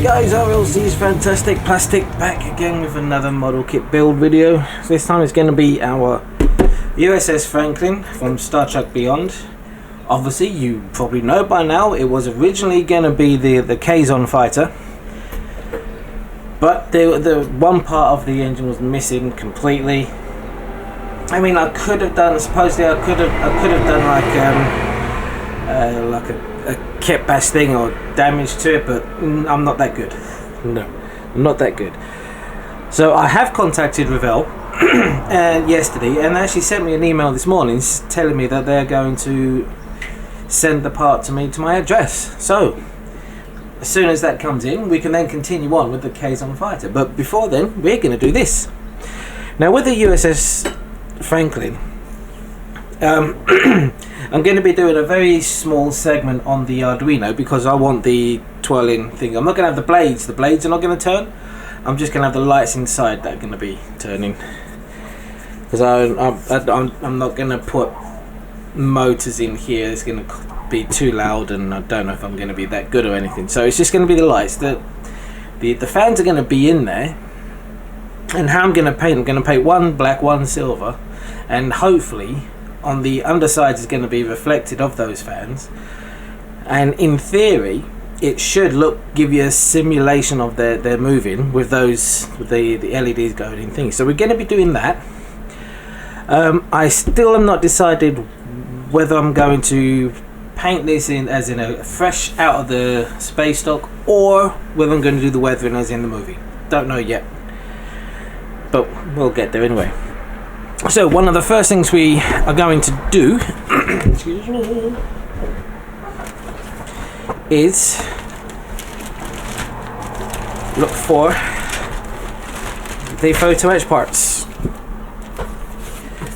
Hey guys, RLC's Fantastic Plastic back again with another model kit build video. This time it's going to be our U.S.S. Franklin from Star Trek Beyond. Obviously you probably know by now it was originally going to be the Kazon fighter, but the one part of the engine was missing completely. I mean, I could have done, supposedly I could have done like a kit bash thing or damage to it, but I'm not that good. No, I'm not that good. So I have contacted Revell and yesterday, and they actually sent me an email this morning telling me that they're going to send the part to me to my address. So as soon as that comes in, we can then continue on with the Kazon fighter. But before then, we're going to do this. Now with the U.S.S. Franklin, I'm going to be doing a very small segment on the Arduino because I want the twirling thing. I'm not going to have the blades. The blades are not going to turn. I'm just going to have the lights inside that are going to be turning. Because I'm not going to put motors in here. It's going to be too loud, and I don't know if I'm going to be that good or anything. So it's just going to be the lights. The fans are going to be in there. And how I'm going to paint one black, one silver, and hopefully on the underside is going to be reflected of those fans, and in theory it should give you a simulation of they're moving with those the LEDs going in things. So we're going to be doing that. I still am not decided whether I'm going to paint this in as in a fresh out of the space stock, or whether I'm going to do the weathering as in the movie. Don't know yet, but we'll get there anyway. So one of the first things we are going to do excuse me, is look for the Photoetch parts.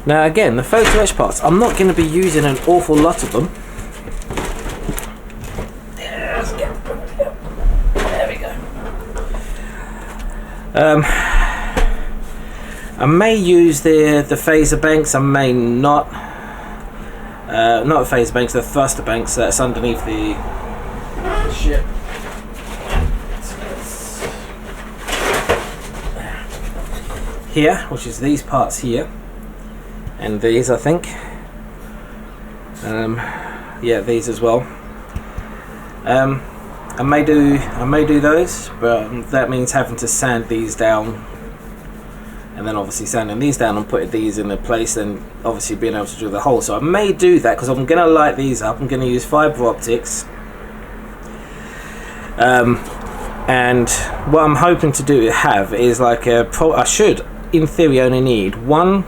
Now again, the Photoetch parts, I'm not going to be using an awful lot of them. There we go. I may use the phaser banks, I may not. Not the phaser banks, the thruster banks that's underneath the ship. Here, which is these parts here, and these I think. Yeah, these as well. I may do those, but that means having to sand these down. And then obviously sanding these down and putting these in a place, and obviously being able to drill the hole. So I may do that because I'm going to light these up. I'm going to use fiber optics. And what I'm hoping to is like I should, in theory, only need one,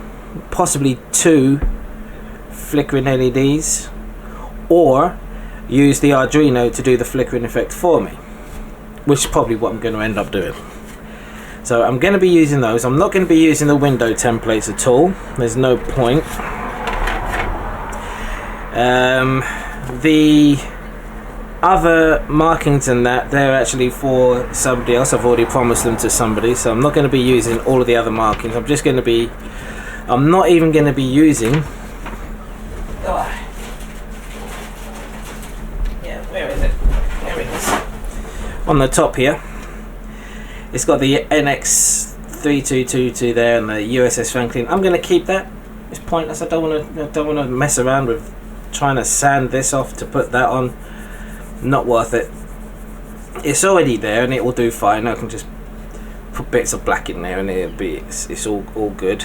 possibly two flickering LEDs, or use the Arduino to do the flickering effect for me, which is probably what I'm going to end up doing. So I'm going to be using those. I'm not going to be using the window templates at all. There's no point. The other markings and that, they're actually for somebody else. I've already promised them to somebody, so I'm not going to be using all of the other markings. I'm not even going to be using... Yeah, where is it? There it is. On the top here. It's got the NX3222 there and the U.S.S. Franklin. I'm going to keep that. It's pointless. I don't want to mess around with trying to sand this off to put that on. Not worth it. It's already there and it will do fine. I can just put bits of black in there and it's all good.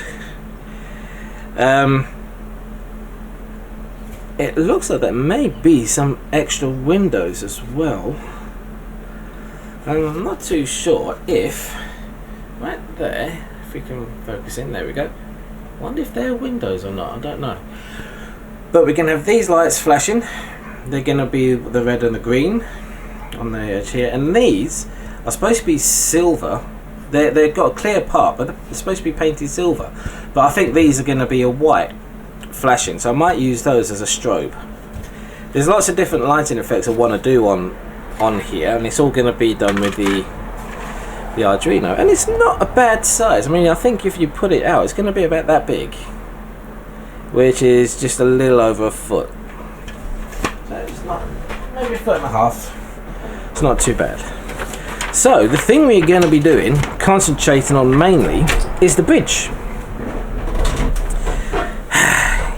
It looks like there may be some extra windows as well. I'm not too sure if right there, if we can focus in, there we go. I wonder if they're windows or not, I don't know. But we're going to have these lights flashing. They're going to be the red and the green on the edge here, and these are supposed to be silver. They've got a clear part, but they're supposed to be painted silver. But I think these are going to be a white flashing, so I might use those as a strobe. There's lots of different lighting effects I want to do on here, and it's all going to be done with the Arduino, and it's not a bad size. I mean, I think if you put it out, it's going to be about that big, which is just a little over a foot. So it's not, maybe a foot and a half. It's not too bad. So the thing we're going to be doing, concentrating on mainly, is the bridge.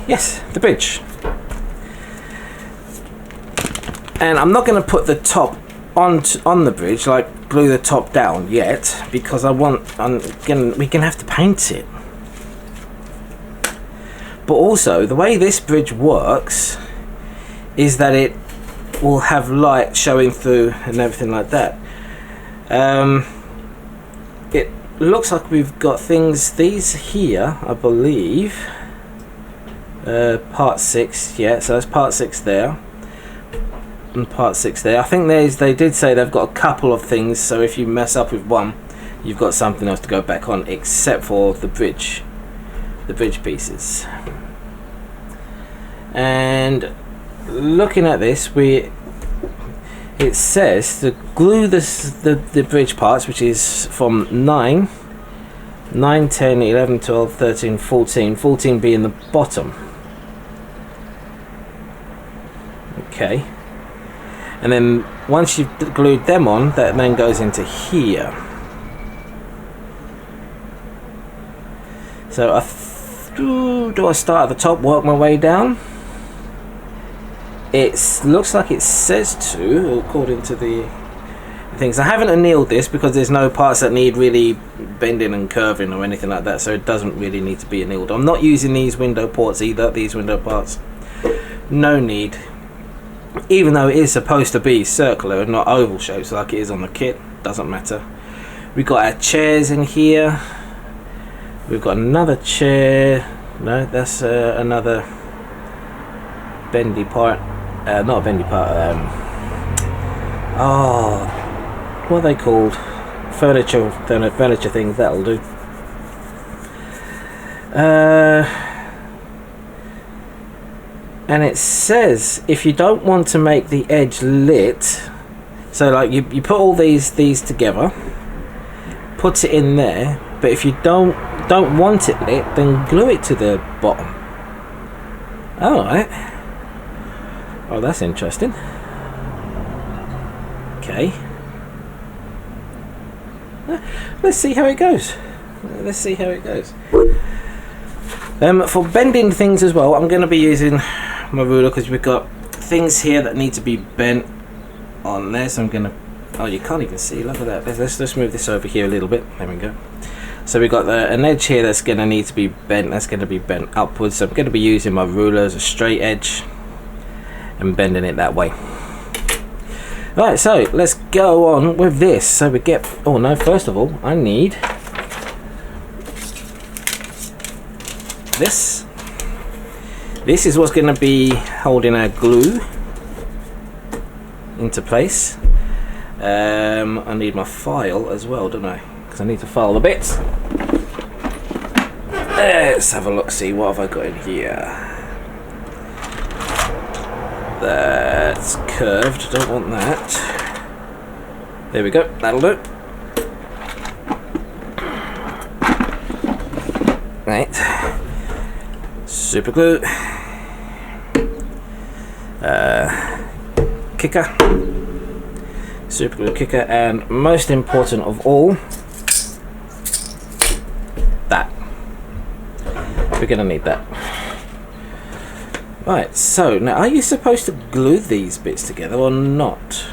Yes, the bridge. And I'm not going to put the top on the bridge, like glue the top down yet, because we're gonna have to paint it. But also, the way this bridge works is that it will have light showing through and everything like that. It looks like we've got these here, I believe. Part 6, yeah, so that's part 6 there. And part 6 there. I think they did say they've got a couple of things, so if you mess up with one, you've got something else to go back on, except for the bridge pieces. And looking at this, it says to glue the bridge parts, which is from 9, 10, 11, 12, 13, 14 being the bottom. Okay. And then once you've glued them on, that then goes into here. So do I start at the top, work my way down? It looks like it says to, according to the things. I haven't annealed this because there's no parts that need really bending and curving or anything like that, so it doesn't really need to be annealed. I'm not using these window ports either, these window parts. No need. Even though it is supposed to be circular and not oval shapes like it is on the kit, doesn't matter. We've got our chairs in here. We've got another chair. No, that's another bendy part. Not a bendy part. What are they called? Furniture things. That'll do. And it says if you don't want to make the edge lit, so like you put all these together, put it in there, but if you don't want it lit, then glue it to the bottom. Alright. Oh, that's interesting. Okay. Let's see how it goes. Let's see how it goes. For bending things as well, I'm going to be using my ruler because we've got things here that need to be bent on there. So I'm going to... Oh, you can't even see. Look at that. Let's move this over here a little bit. There we go. So we've got an edge here that's going to need to be bent. That's going to be bent upwards. So I'm going to be using my ruler as a straight edge and bending it that way. Right, so let's go on with this. So we get... Oh no, first of all, I need this. This is what's going to be holding our glue into place. I need my file as well, don't I? Because I need to file the bits. Let's have a look, see what have I got in here. That's curved, don't want that. There we go, that'll do. Right. Super glue. Kicker. Super glue kicker, and most important of all, that. We're gonna need that. Right, so now are you supposed to glue these bits together or not?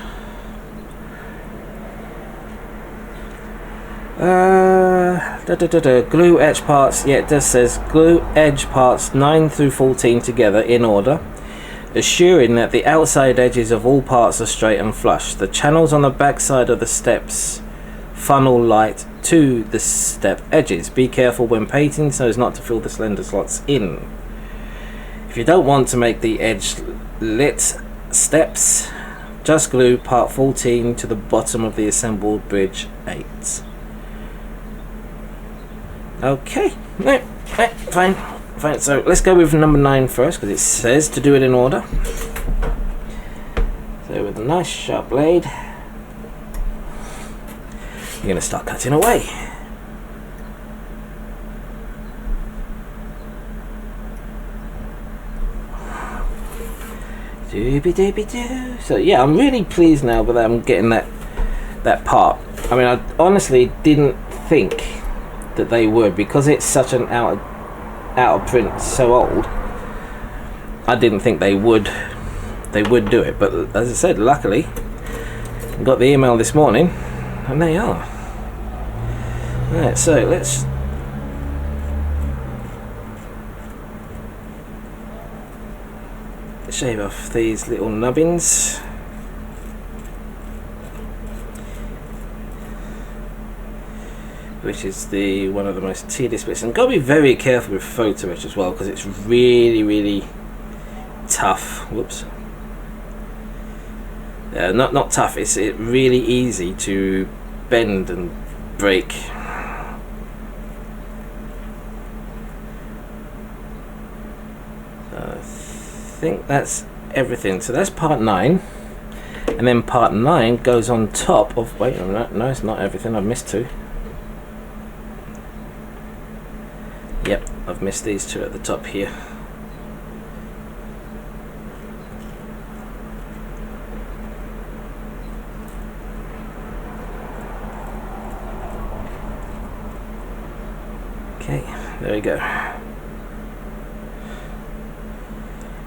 Glue edge parts, yeah, it just says glue edge parts 9 through 14 together in order, assuring that the outside edges of all parts are straight and flush. The channels on the back side of the steps funnel light to the step edges. Be careful when painting so as not to fill the slender slots in. If you don't want to make the edge lit steps, just glue part 14 to the bottom of the assembled bridge 8. Okay, no, fine. So let's go with number 9 first because it says to do it in order. So with a nice sharp blade, you're going to start cutting away. Doobie doobie doo. So yeah, I'm really pleased now that I'm getting that part I mean, I honestly didn't think that they would, because it's such an out of print, so old. I didn't think they would do it, but as I said, luckily I got the email this morning and they are. Right, so let's shave off these little nubbins. Which is one of the most tedious bits, and got to be very careful with Photoetch as well, because it's really tough. Whoops. Not tough. It's really easy to bend and break. I think that's everything. So that's part 9, and then part 9 goes on top of. Wait a minute. No, it's not everything. I've missed 2. Yep, I've missed these 2 at the top here. Okay, there we go.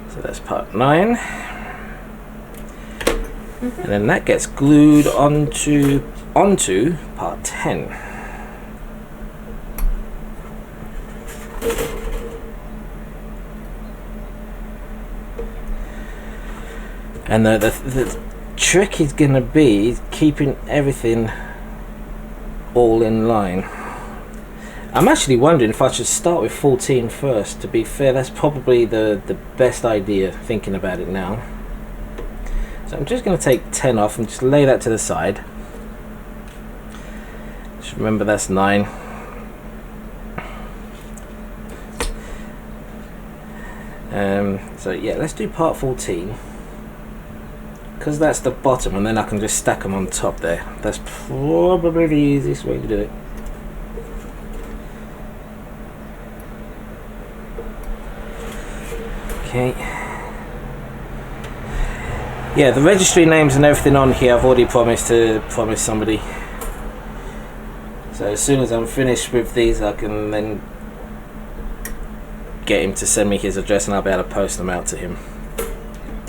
So that's part 9. And then that gets glued onto part 10. And the trick is going to be keeping everything all in line. I'm actually wondering if I should start with 14 first. To be fair, that's probably the best idea, thinking about it now. So I'm just going to take 10 off and just lay that to the side. Just remember that's 9. So yeah, let's do part 14. Because that's the bottom, and then I can just stack them on top there. That's probably the easiest way to do it. Okay. Yeah, the registry names and everything on here I've already promised somebody. So as soon as I'm finished with these, I can then get him to send me his address, and I'll be able to post them out to him.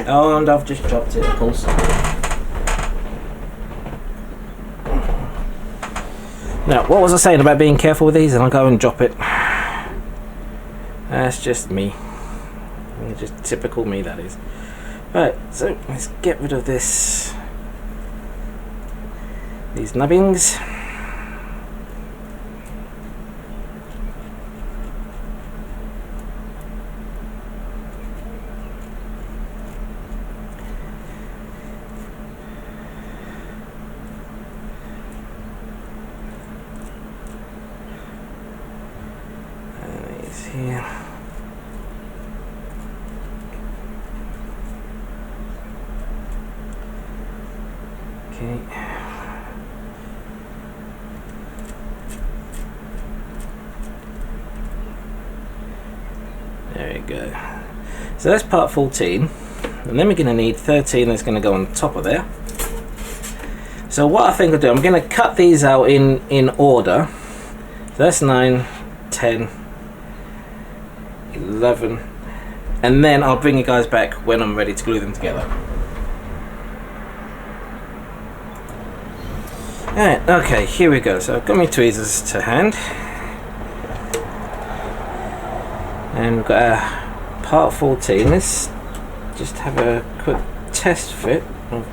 Oh, and I've just dropped it, of course. Now, what was I saying about being careful with these? And I'll go and drop it. That's just me. Just typical me, that is. Right, so let's get rid of these nubbins. Here. Okay. There we go. So that's part 14, and then we're going to need 13 that's going to go on top of there. So what I think I'll do, I'm going to cut these out in order. So that's 9, 10, 11, and then I'll bring you guys back when I'm ready to glue them together. Alright, okay, here we go. So I've got my tweezers to hand, and we've got our part 14. Let's just have a quick test fit of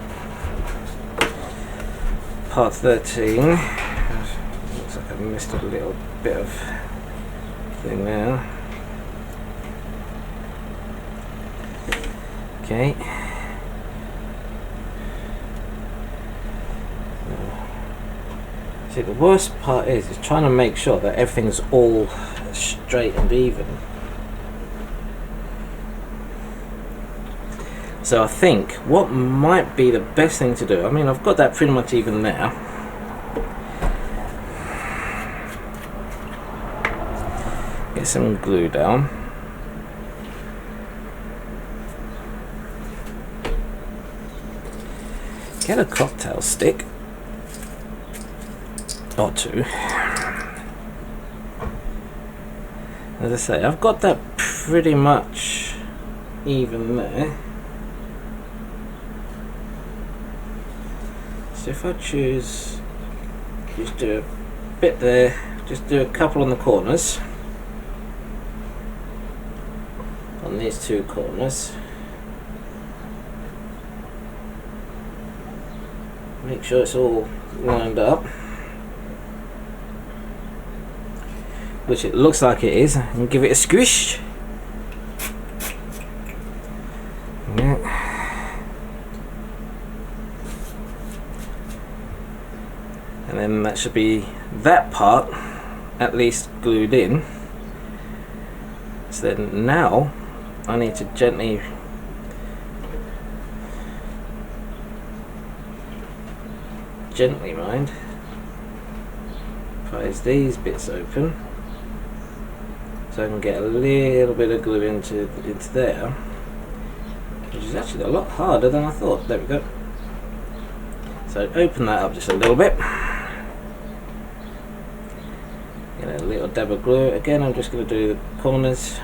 part 13. Looks like I've missed a little bit of thing there. Okay. See, the worst part is trying to make sure that everything's all straight and even. So I think what might be the best thing to do, I mean, I've got that pretty much even there. Get some glue down. Get a cocktail stick. or two. As I say, I've got that pretty much even there. So if I choose, just do a bit there, just do a couple on the corners, on these two corners. Make sure it's all lined up, which it looks like it is, and give it a squish. Yeah. And then that should be that part at least glued in. So then now I need to gently mind, prise these bits open so I can get a little bit of glue into there, which is actually a lot harder than I thought. There we go. So open that up just a little bit. Get a little dab of glue. Again, I'm just going to do the corners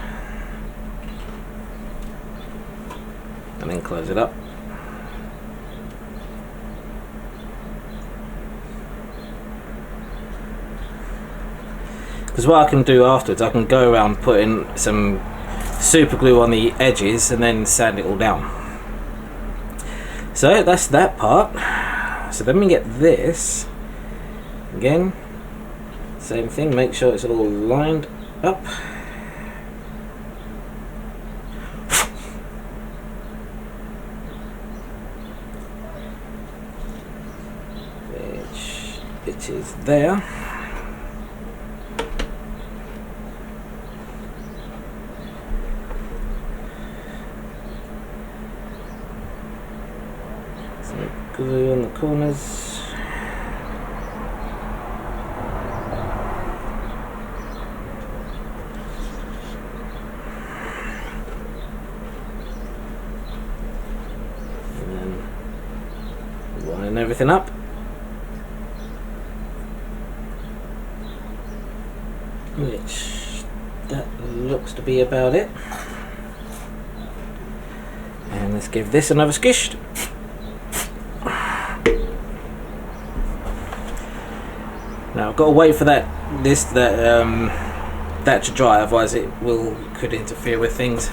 and then close it up. Because what I can do afterwards, I can go around putting some super glue on the edges and then sand it all down. So that's that part. So then we get this. Again, same thing, make sure it's all lined up. Which it is there. So glue on the corners. Line everything up. Which that looks to be about it. And let's give this another skish. Now I've got to wait for that to dry, otherwise it could interfere with things.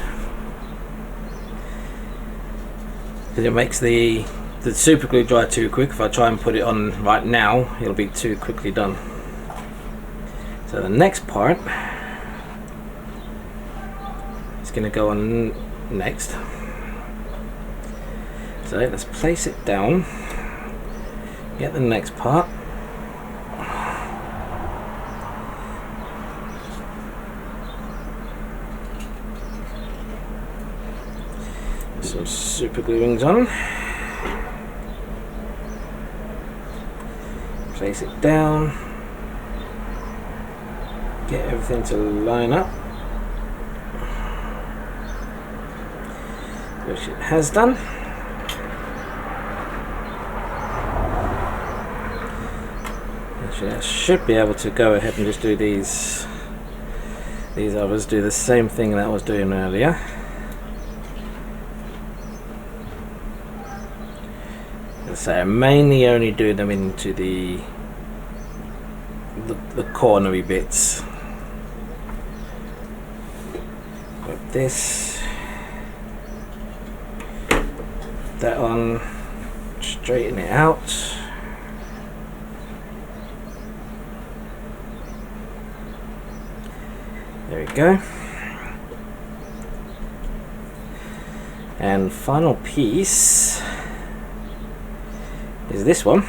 Because it makes the super glue dry too quick. If I try and put it on right now, it'll be too quickly done. So the next part is going to go on next. So let's place it down, get the next part. Some super glue rings on. Place it down, get everything to line up, which it has done. Actually, I should be able to go ahead and just do these others, do the same thing that I was doing earlier. So I mainly only do them into the cornery bits. Grab this, that on, straighten it out. There we go. And final piece is this one.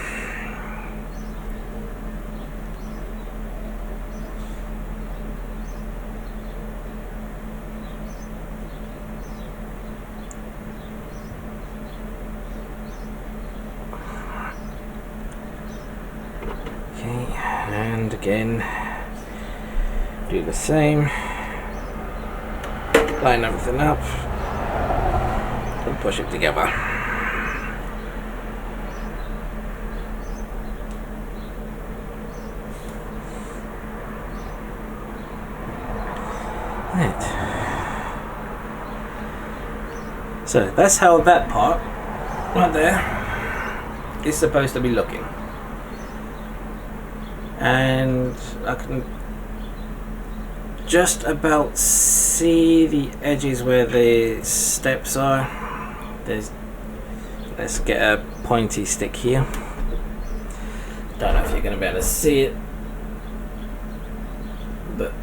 Okay, and again do the same, line everything up and push it together. Right. So that's how that part right there is supposed to be looking. And I can just about see the edges where the steps are. Let's get a pointy stick here. Don't know if you're going to be able to see it, but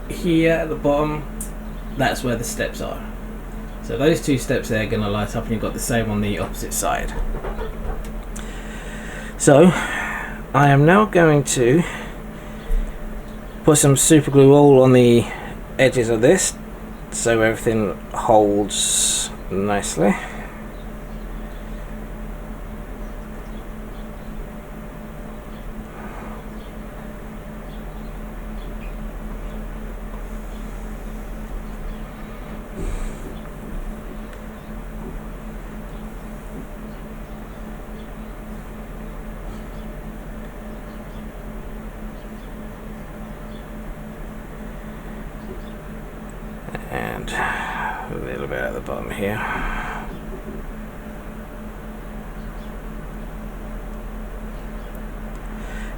here at the bottom, that's where the steps are. So those two steps there are going to light up, and you've got the same on the opposite side. So I am now going to put some super glue all on the edges of this so everything holds nicely. And a little bit at the bottom here.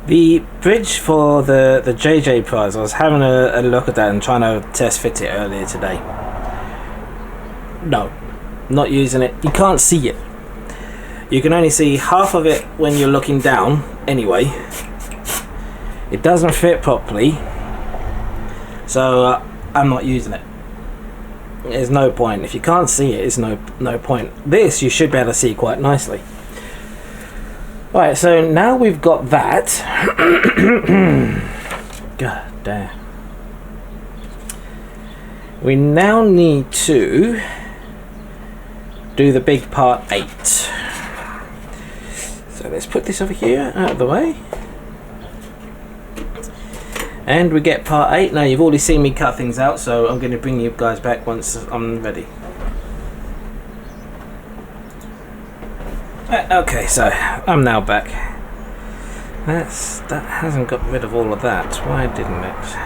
The bridge for the JJ prize, I was having a look at that and trying to test fit it earlier today. No, not using it. You can't see it. You can only see half of it when you're looking down anyway. It doesn't fit properly, so I'm not using it. There's no point. If you can't see it, it's no point. This you should be able to see quite nicely. Right, so now we've got that. God damn. We now need to do the big part 8. So let's put this over here out of the way. And we get part 8. Now you've already seen me cut things out, so I'm going to bring you guys back once I'm ready. Okay, so I'm now back. That hasn't got rid of all of that. Why didn't it?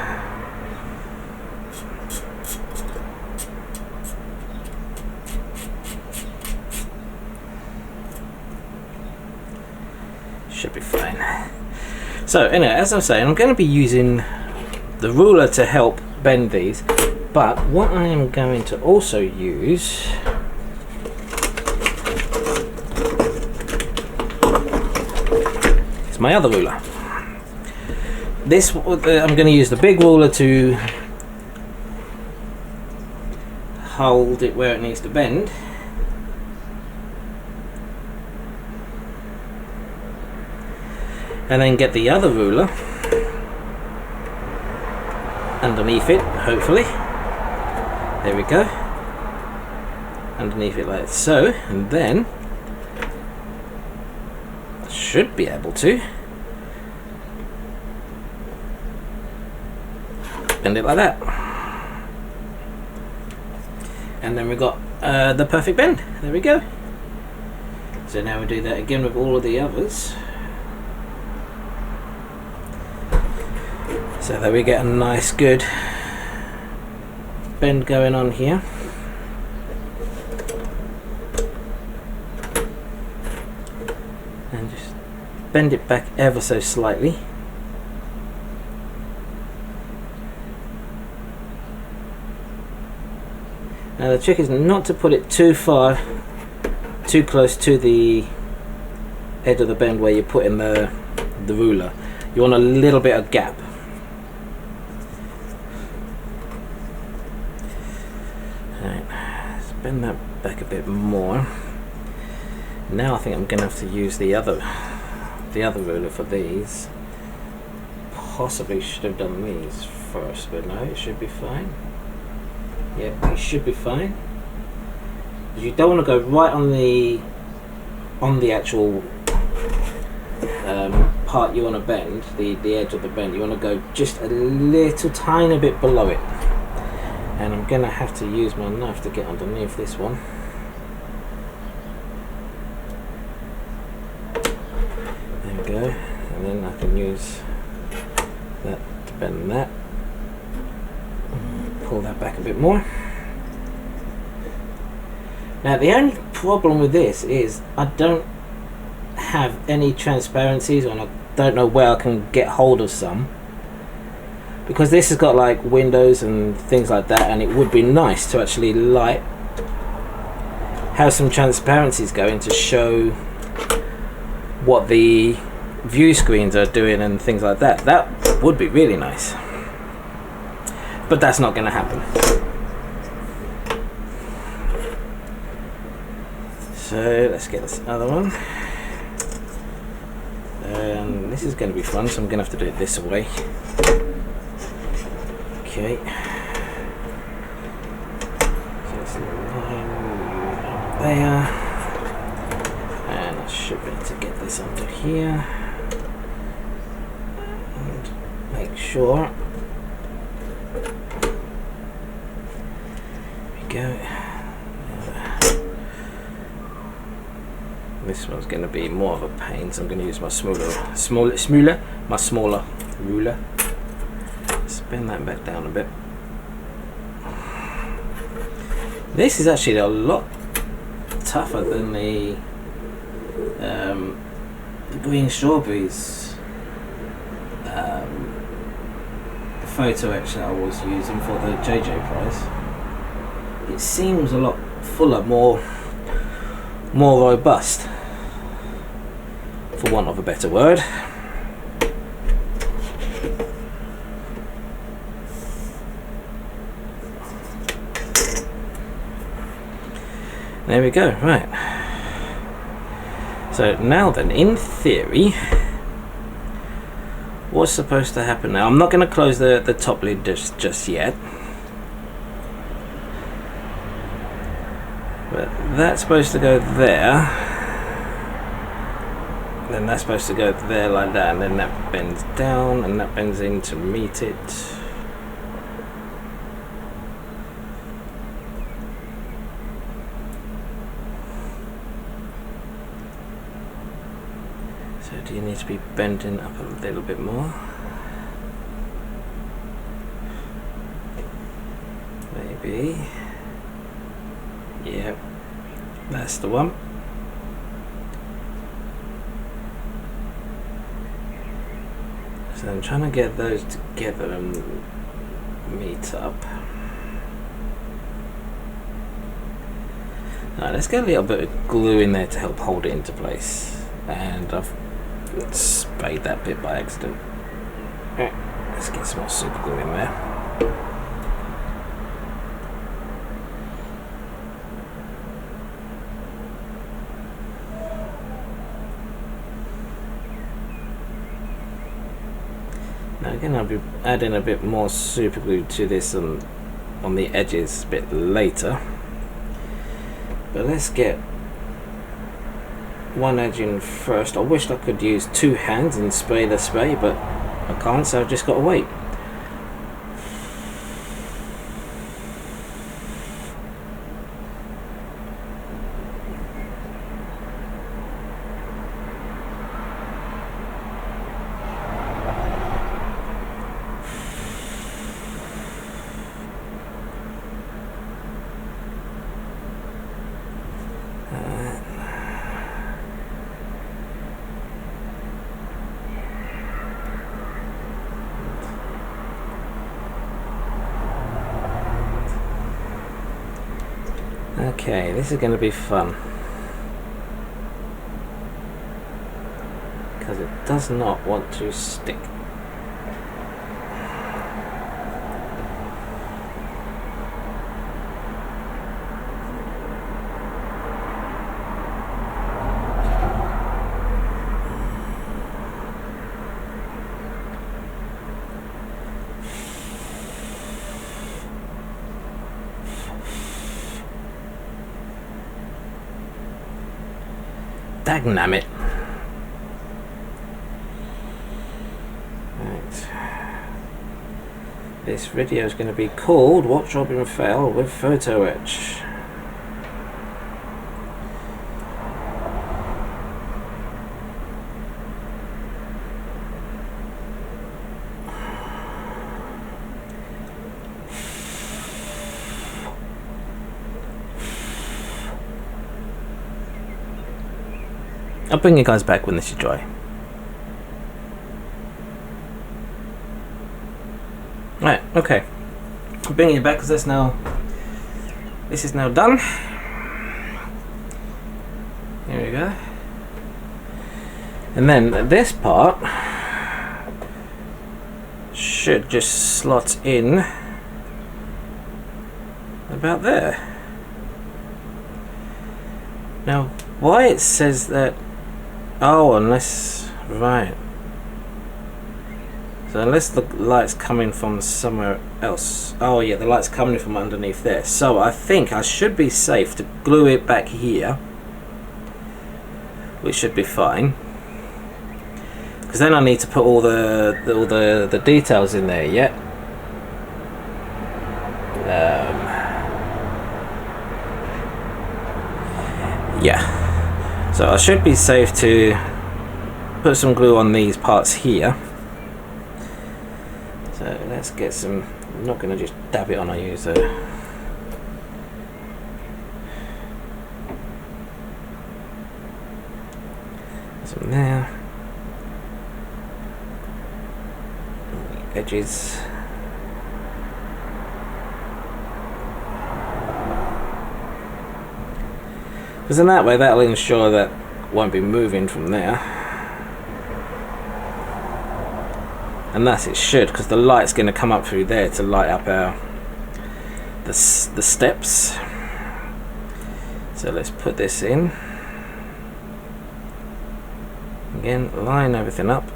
Should be fine. So anyway, as I was saying, I'm going to be using the ruler to help bend these, but what I am going to also use is my other ruler. This I'm going to use the big ruler to hold it where it needs to bend. And then get the other ruler underneath it, hopefully. There we go. Underneath it like so, and then should be able to bend it like that. And then we've got the perfect bend. There we go. So now we do that again with all of the others. So that we get a nice good bend going on here. And just bend it back ever so slightly. Now the trick is not to put it too far, too close to the edge of the bend where you're putting the ruler. You want a little bit of gap. Bend that back a bit more. Now I think I'm going to have to use the other ruler for these. Possibly should have done these first, but no, it should be fine. Yeah, it should be fine. You don't want to go right on the actual part you want to bend, the edge of the bend. You want to go just a little tiny bit below it. And I'm going to have to use my knife to get underneath this one. There we go. And then I can use that to bend that. pull that back a bit more. Now the only problem with this is I don't have any transparencies, and I don't know where I can get hold of some, because this has got like windows and things like that, and it would be nice to actually have some transparencies going to show what the view screens are doing and things like that. That would be really nice, but that's not going to happen. So let's get this other one, and this is going to be fun, so I'm going to have to do it this way. Okay, so it's there, and I should be able to get this under here and make sure. There we go. This one's going to be more of a pain, so I'm going to use my smaller ruler. Spin that back down a bit. This is actually a lot tougher than the green strawberries Photoetch that I was using for the JJ prize. It seems a lot fuller, more robust, for want of a better word. There we go, right. So now then, in theory, what's supposed to happen now? I'm not going to close the top lid just yet. But that's supposed to go there. Then that's supposed to go there like that, and then that bends down, and that bends in to meet it. So do you need to be bending up a little bit more? Maybe. Yep, that's the one. So I'm trying to get those together and meet up. Now let's get a little bit of glue in there to help hold it into place. And I've sprayed that bit by accident. Let's get some more super glue in there. Now again, I'll be adding a bit more super glue to this on the edges a bit later. But let's get one edge in first. I wished I could use two hands and spray the spray, but I can't, so I've just got to wait. Okay, this is going to be fun, because it does not want to stick. Dagnammit. Right. This video is going to be called Watch Robin Fail with Photoetch. I'll bring you guys back when this is dry. Right, okay. I'm bringing you back because this is now done. Here we go. And then this part should just slot in about there. Now, why it says that? Oh, unless, right. So unless the light's coming from somewhere else. Oh yeah, the light's coming from underneath there. So I think I should be safe to glue it back here, which should be fine. Because then I need to put all the details in there. Yeah. Yeah. So I should be safe to put some glue on these parts here. So let's get some. I'm not going to just dab it on. I use a. Some there. Edges. Because in that way that'll ensure that won't be moving from there. And thus it should, because the light's going to come up through there to light up the steps. So let's put this in. Again, line everything up.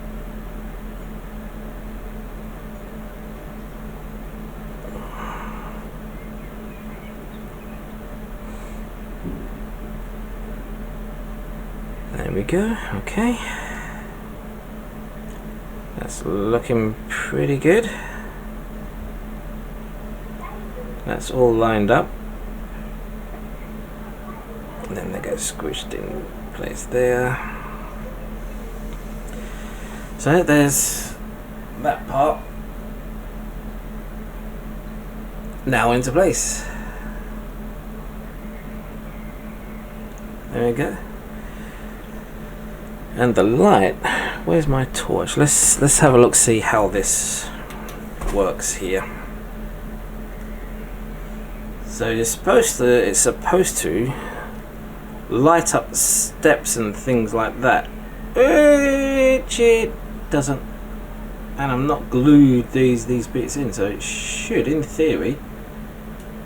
There we go, okay. That's looking pretty good. That's all lined up. And then they get squished in place there. So there's that part now into place. There we go. And the light, where's my torch? Let's have a look, see how this works here. So it's supposed to light up steps and things like that, which it doesn't. And I'm not glued these bits in, so it should, in theory,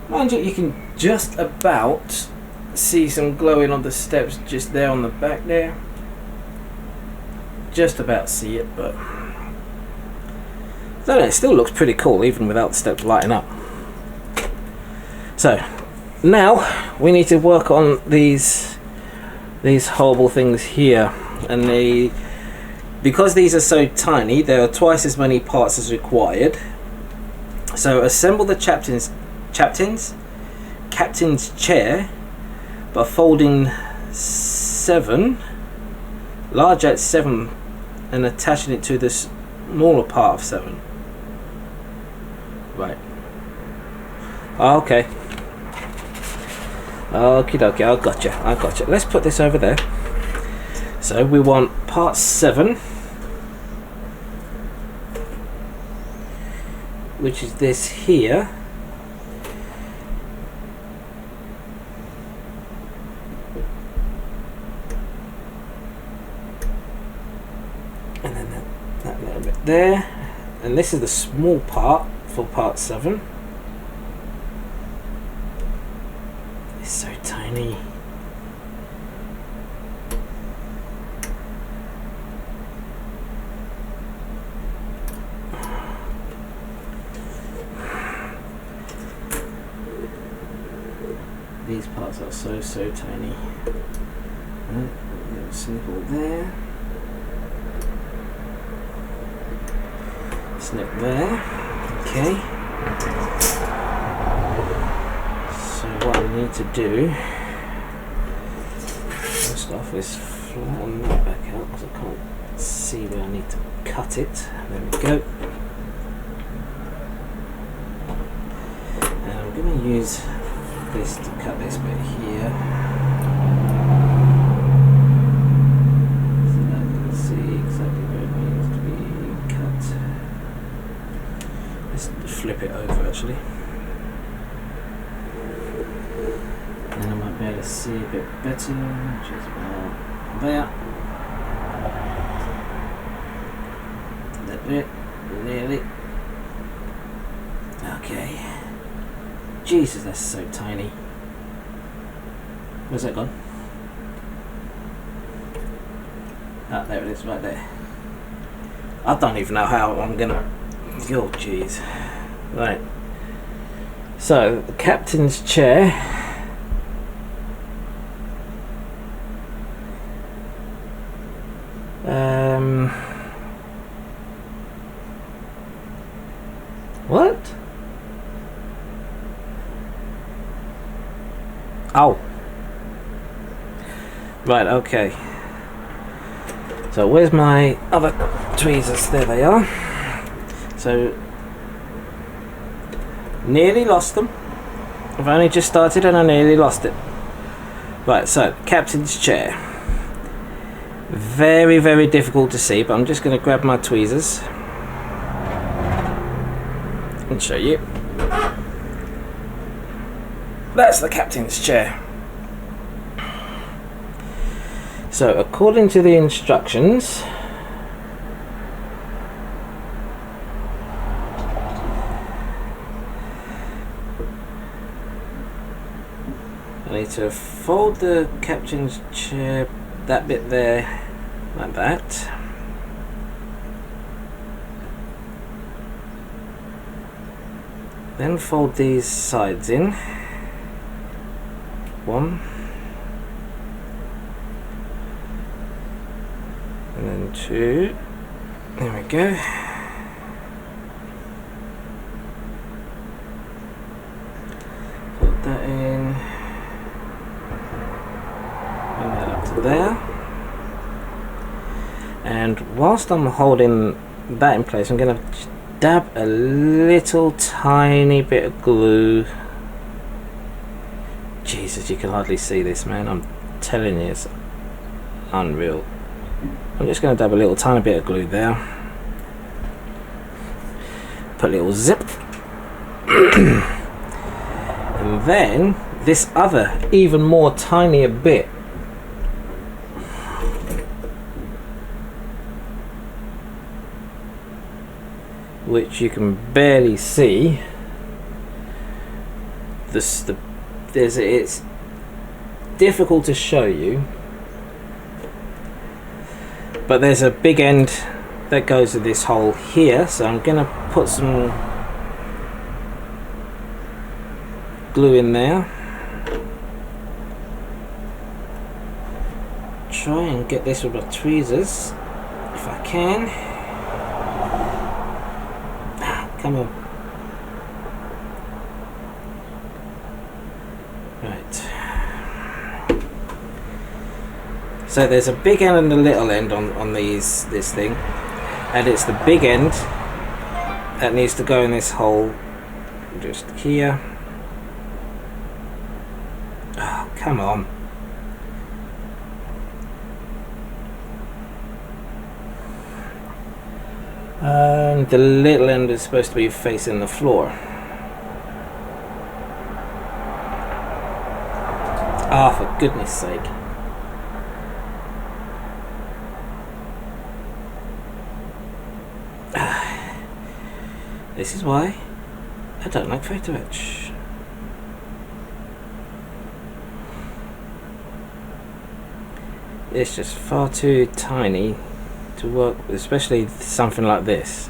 mind you, you can just about see some glowing on the steps just there on the back there. Just about see it, but I don't know, it still looks pretty cool even without the steps lighting up. So now we need to work on these horrible things here, and because these are so tiny, there are twice as many parts as required. So assemble the captain's chair by folding 7 large at 7 and attaching it to this smaller part of 7. Right. Okay. Okie dokie, I gotcha. Let's put this over there. So we want part 7, which is this here. And then that little bit there, and this is the small part for part 7. It's so tiny. These parts are so tiny. And a little snipple there. Snip there. Okay. So what I need to do first off is flatten that back out because I can't see where I need to cut it. There we go. And I'm going to use this to cut this bit here. flip it over actually. And I might be able to see a bit better, which is about there. That bit, nearly. Okay. Jesus, that's so tiny. Where's that gone? Ah, there it is, right there. I don't even know how I'm gonna. Oh, jeez. Right. So, the captain's chair. What? Oh. Right, okay. So where's my other tweezers? There they are. So, nearly lost them. I've only just started and I nearly lost it. Right, so, captain's chair. Very, very difficult to see, but I'm just going to grab my tweezers and show you. That's the captain's chair. So, according to the instructions, I need to fold the captain's chair, that bit there, like that. Then fold these sides in. One. And then two. There we go. Put that in. Bring that up to there. And whilst I'm holding that in place, I'm going to dab a little tiny bit of glue. Jesus, you can hardly see this, man. I'm telling you, it's unreal. I'm just going to dab a little tiny bit of glue there. Put a little zip. And then this other, even more tinier bit, which you can barely see. It's difficult to show you, but there's a big end that goes to this hole here, so I'm gonna put some glue in there. Try and get this with my tweezers if I can. Come on. Right. So there's a big end and a little end on this thing, and it's the big end that needs to go in this hole just here. Oh, come on. And the little end is supposed to be facing the floor. Ah, for goodness sake. This is why I don't like Photoetch. It's just far too tiny to work with, especially something like this.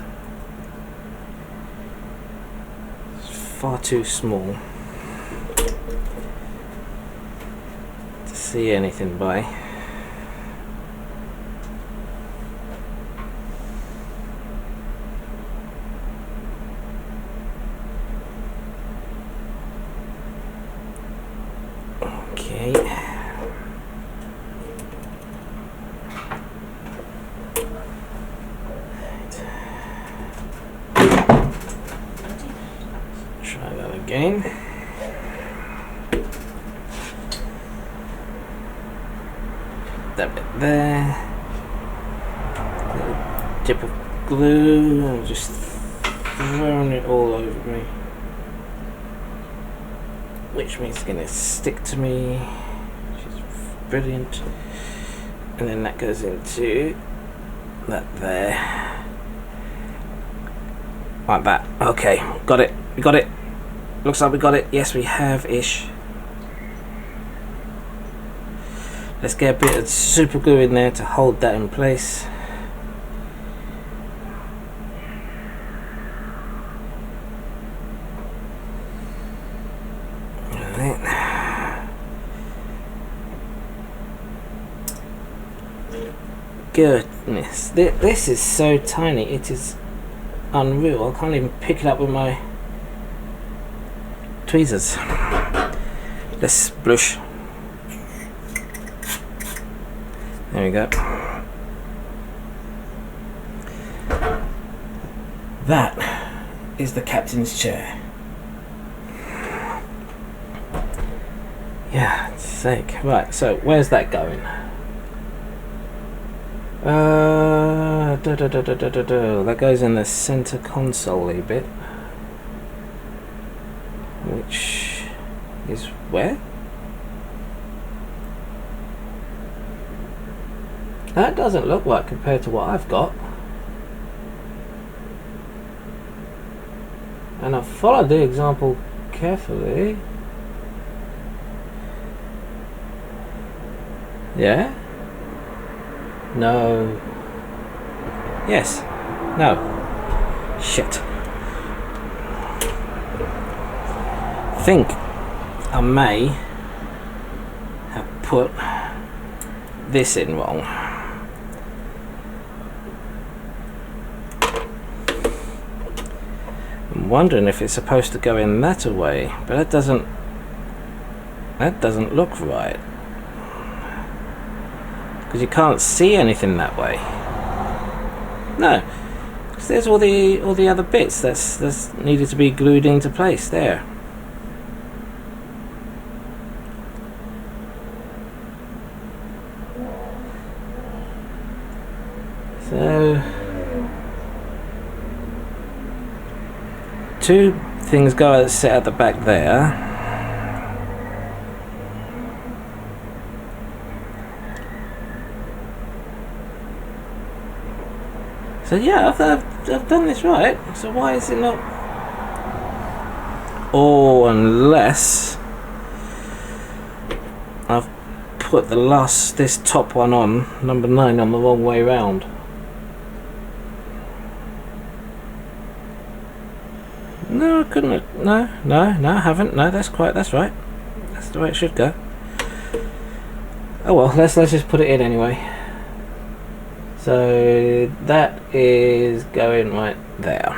It's far too small to see anything by. Okay. Try that again. That bit there. Little dip of glue. I'll just thrown it all over me, which means it's going to stick to me, which is brilliant. And then that goes into that there, like that. Okay, got it. We got it. Looks like we got it. Yes, we have ish. Let's get a bit of super glue in there to hold that in place. Goodness, this is so tiny, it is unreal. I can't even pick it up with my tweezers. Let's blush. There we go. That is the captain's chair. Yeah, it's sake. Right, so where's that going? That goes in the center console-y bit, which is where? That doesn't look right compared to what I've got. And I've followed the example carefully. Yeah? No. Yes. No. Shit. Think I may have put this in wrong. I'm wondering if it's supposed to go in that way, but that doesn't look right. Because you can't see anything that way. No, because there's all the other bits that's needed to be glued into place there. So two things go set at the back there. So yeah, I've done this right. So why is it not? Oh, unless I've put this top one on, number 9, on the wrong way round. No, I couldn't. No, I haven't. No, that's right. That's the way it should go. Oh well, let's just put it in anyway. So that is going right there.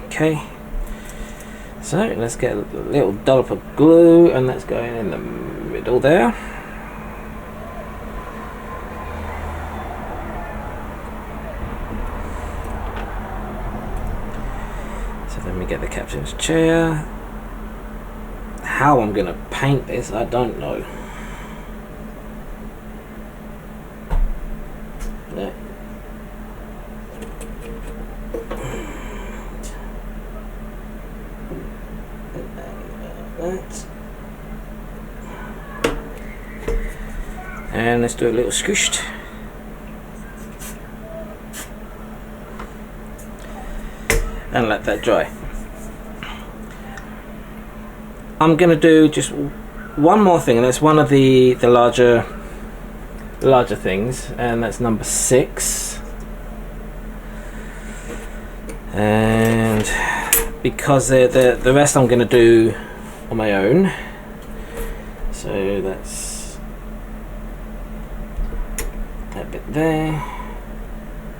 Okay. So let's get a little dollop of glue, and that's going in the middle there. So then we get the captain's chair. How I'm going to paint this, I don't know. And let's do a little squished. And let that dry. I'm going to do just one more thing, and that's one of the larger things, and that's number 6. And because the rest I'm going to do on my own, so that's that bit there,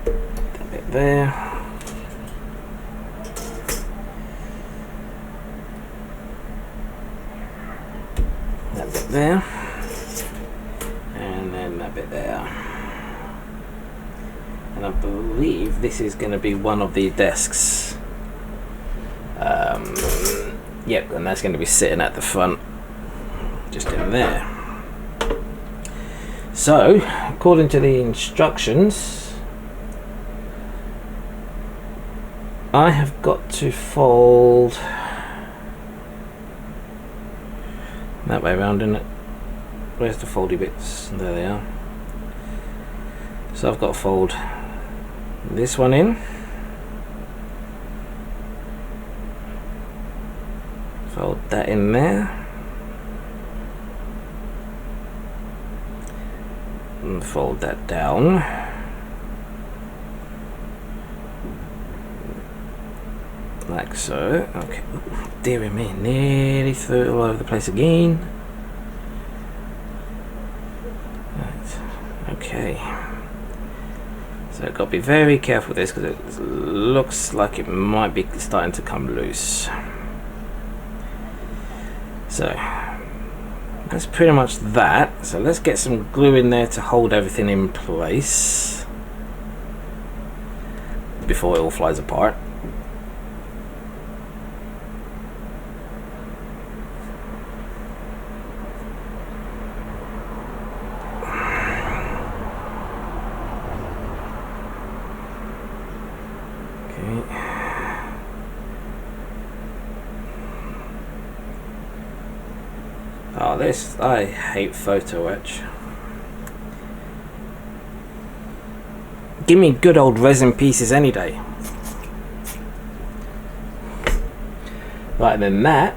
that bit there. That bit there, and then that bit there. And I believe this is going to be one of the desks. Yep, and that's going to be sitting at the front, just in there. So, according to the instructions, I have got to fold that way around, isn't it? Where's the foldy bits? There they are. So I've got to fold this one in, fold that in there, and fold that down, like so. Okay, dear me, nearly threw it all over the place again. Right. Okay, so I've got to be very careful with this because it looks like it might be starting to come loose. So that's pretty much that. So let's get some glue in there to hold everything in place before it all flies apart. Oh, this, I hate Photoetch. Give me good old resin pieces any day. Right, then that.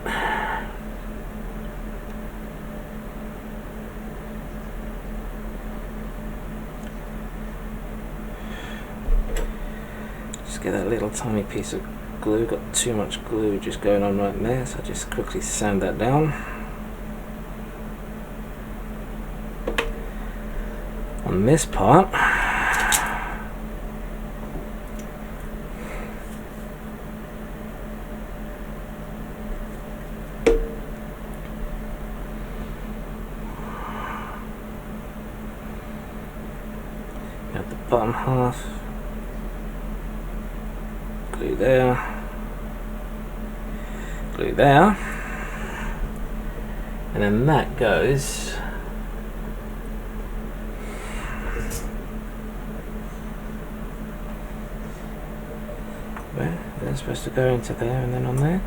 Just get that little tiny piece of glue. Got too much glue just going on right there, so I just quickly sand that down. On this part, got the bottom half, glue there, glue there, and then that goes where? They're supposed to go into there and then on there.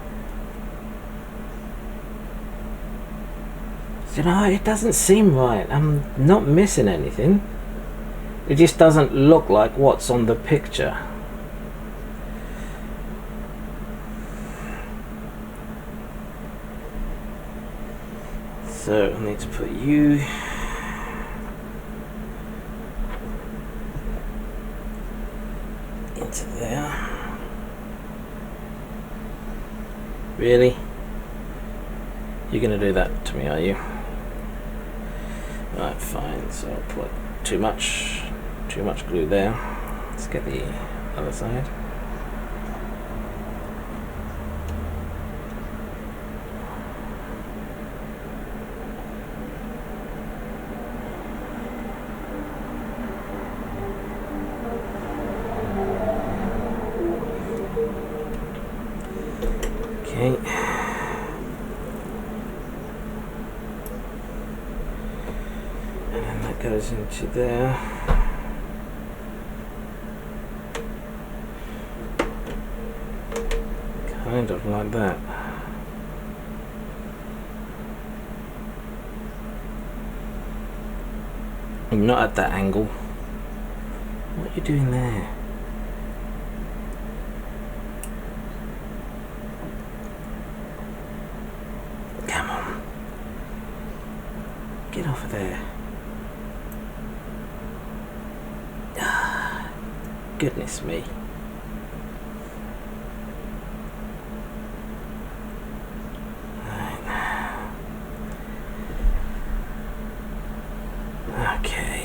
You know, it doesn't seem right. I'm not missing anything. It just doesn't look like what's on the picture. So I need to put you into there. Really? You're gonna do that to me, are you? Right, fine. So I'll put too much glue there. Let's get the other side. Okay. And then that goes into there. Kind of like that. Not at that angle. What are you doing there? Come on. Get off of there. Ah, goodness me. Okay.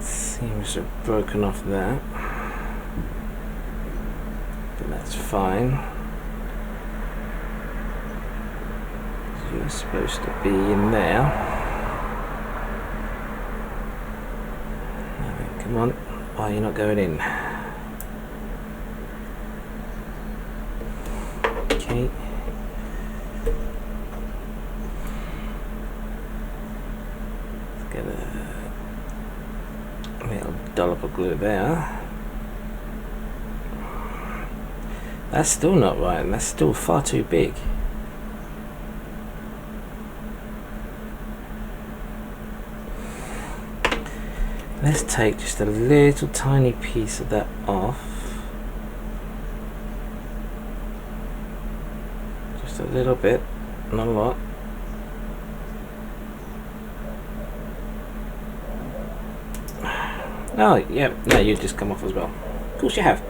Seems to have broken off that. But that's fine. You're supposed to be in there. Come on. Why are you not going in? Okay. A little dollop of glue there. That's still not right, that's still far too big. Let's take just a little tiny piece of that off. Just a little bit, not a lot. Oh, yeah, no, you just come off as well. Of course you have.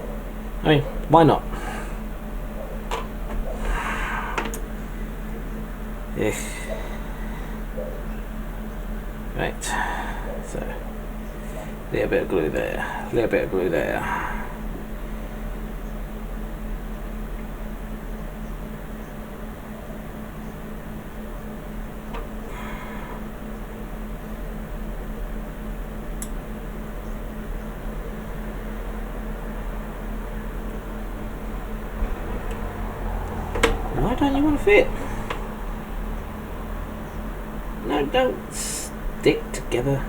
I mean, why not? Yeah. Right, so a little bit of glue there, a little bit of glue there. Why don't you want to fit? No, don't stick together.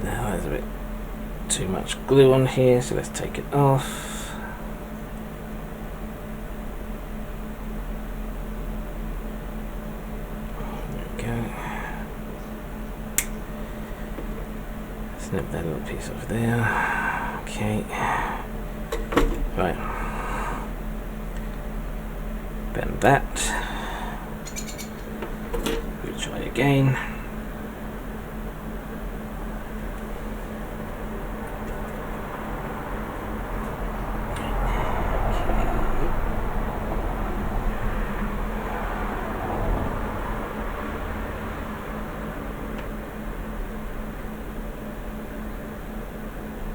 Now there's a bit too much glue on here, so let's take it off. There we go. Snip that little piece off there. Okay. Right. Bend that. We'll try again.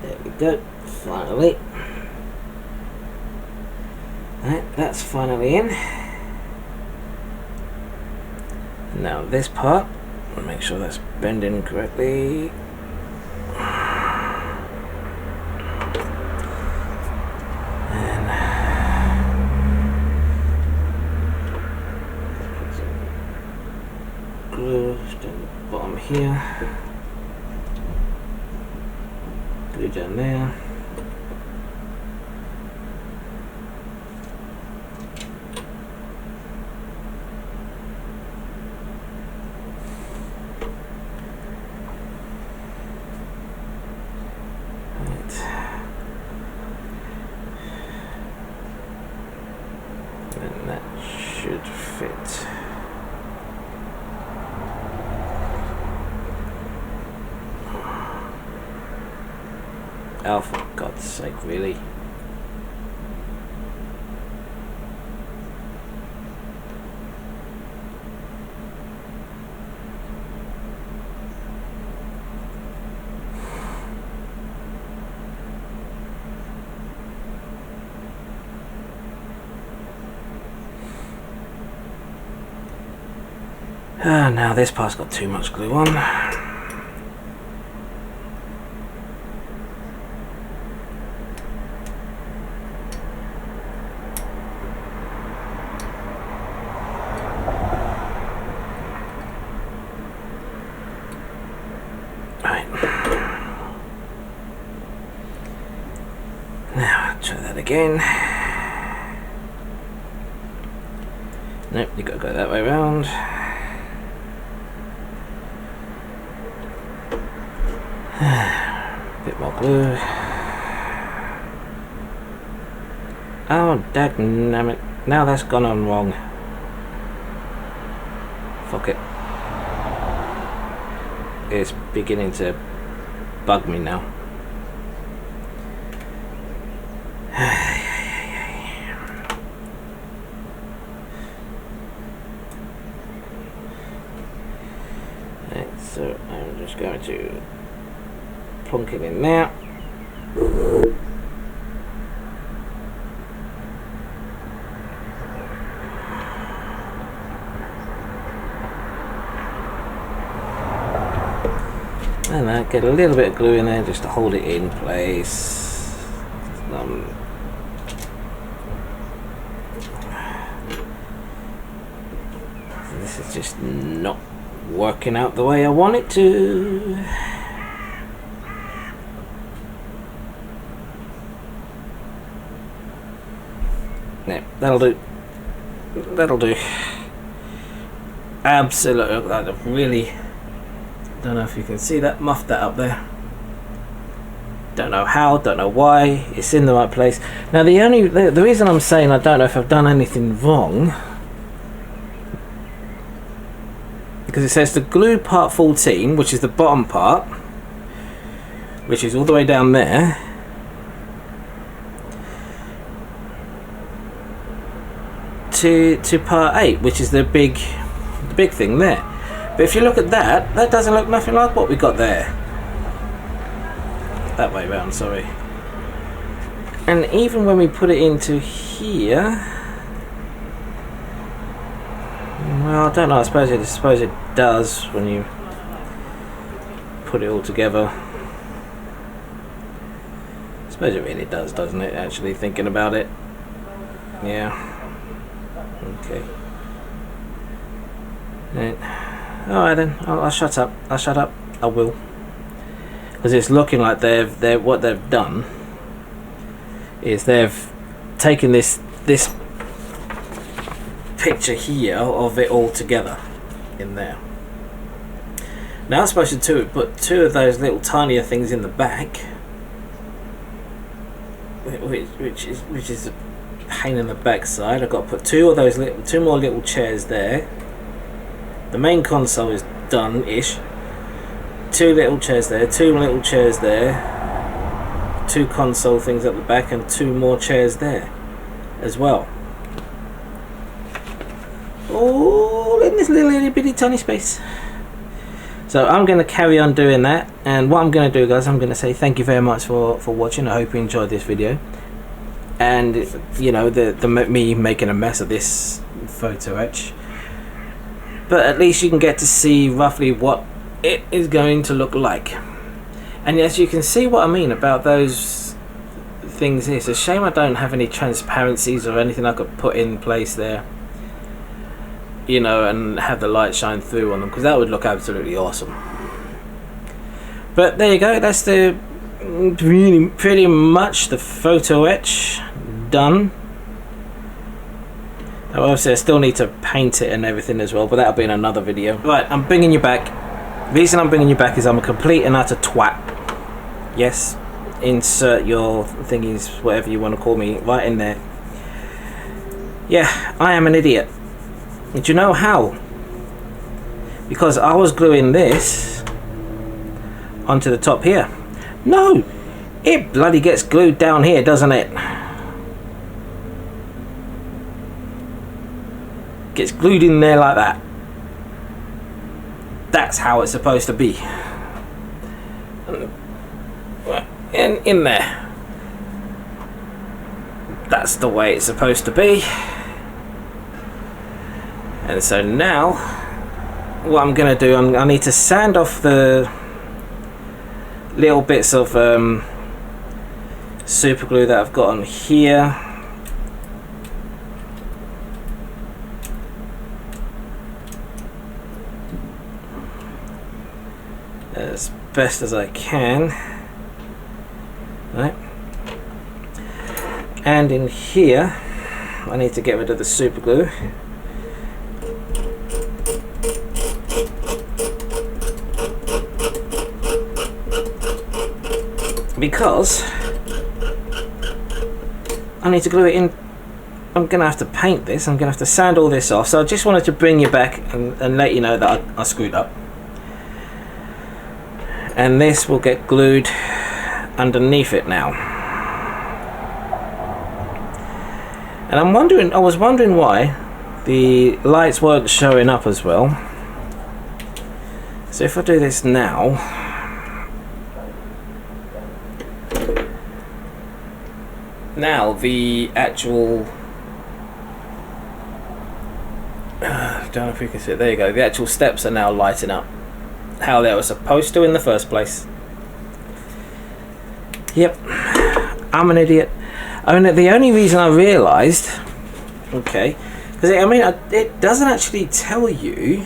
There we go, finally. Right, that's finally in. Now this part, I'll make sure that's bending correctly. And glue down the bottom here. Glue down there. And that should fit. Oh, for God's sake, really? Now this part's got too much glue on. Right. Now I'll try that again. Nope, you gotta go that way around. Bit more glue. Oh, dagnammit. Now that's gone on wrong. Fuck it. It's beginning to bug me now. Right, so I'm just going to plonk it in there. And I get a little bit of glue in there just to hold it in place. This is just not working out the way I want it to. Yeah, that'll do. That'll do. Absolutely. I really don't know if you can see that. Muffed that up there. Don't know how, don't know why. It's in the right place. Now the reason I'm saying I don't know if I've done anything wrong, because it says the glue part 14, which is the bottom part, which is all the way down there, to part 8, which is the big thing there. But if you look at that, that doesn't look nothing like what we got there. That way round, sorry. And even when we put it into here, well, I don't know. I suppose it does when you put it all together. I suppose it really does, doesn't it? Actually, thinking about it. Yeah. Okay. Right. All right then. I'll shut up. I'll shut up. I will. Because it's looking like what they've done is they've taken this picture here of it all together in there. Now I'm supposed to put two of those little tinier things in the back, which is a pain in the backside. I've got to put two more little chairs there. The main console is done-ish. Two little chairs there, two little chairs there, two console things at the back, and two more chairs there as well. All in this little bitty tiny space. So I'm going to carry on doing that, and what I'm going to do, guys, I'm going to say thank you very much for watching. I hope you enjoyed this video, and you know, me making a mess of this Photoetch, but at least you can get to see roughly what it is going to look like. And as you can see what I mean about those things here, it's a shame I don't have any transparencies or anything I could put in place there, you know, and have the light shine through on them, because that would look absolutely awesome. But there you go, that's pretty much the Photoetch done. Obviously I still need to paint it and everything as well, but that'll be in another video. Right, I'm bringing you back. The reason I'm bringing you back is I'm a complete and utter twat. Yes, insert your thingies, whatever you want to call me, right in there. Yeah, I am an idiot. And do you know how? Because I was gluing this onto the top here. No, it bloody gets glued down here, doesn't it? Gets glued in there like that. That's how it's supposed to be. And in there. That's the way it's supposed to be. And so now, what I'm going to do, I need to sand off the little bits of super glue that I've got on here. As best as I can. Right. And in here, I need to get rid of the super glue. Because I need to glue it in. I'm going to have to paint this. I'm going to have to sand all this off. So I just wanted to bring you back and let you know that I screwed up. And this will get glued underneath it now. And I was wondering why the lights weren't showing up as well. So if I do this now, the actual, I don't know if you can see it, there you go, the actual steps are now lighting up how they were supposed to in the first place. Yep, I'm an idiot. The only reason I realised, okay, Because I mean, it doesn't actually tell you.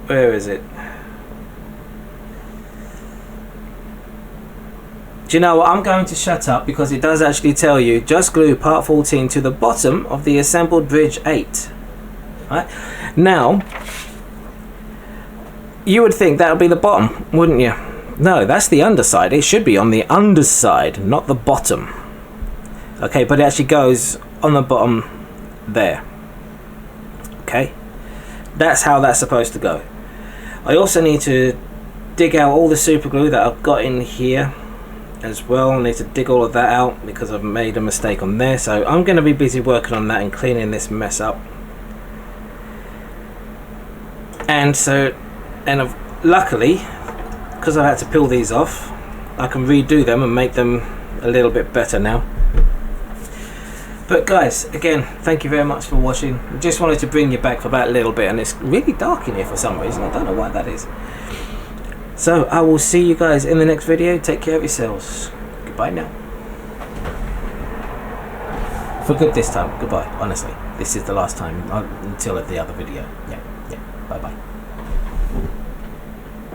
Where is it? Do you know what? I'm going to shut up because it does actually tell you just glue part 14 to the bottom of the assembled bridge 8. Right? Now, you would think that would be the bottom, wouldn't you? No, that's the underside. It should be on the underside, not the bottom. Okay, but it actually goes on the bottom there. Okay, that's how that's supposed to go. I also need to dig out all the super glue that I've got in here as well. I need to dig all of that out because I've made a mistake on there. So I'm going to be busy working on that and cleaning this mess up. And so, luckily, because I had to peel these off, I can redo them and make them a little bit better now. But guys, again, thank you very much for watching. I just wanted to bring you back for that little bit, and it's really dark in here for some reason. I don't know why that is. So I will see you guys in the next video. Take care of yourselves. Goodbye now. For good this time. Goodbye. Honestly, this is the last time until the other video. Yeah. Bye bye.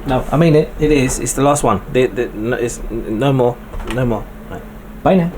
No, I mean it. It is. It's the last one. It's no more. No more. Right. Bye now.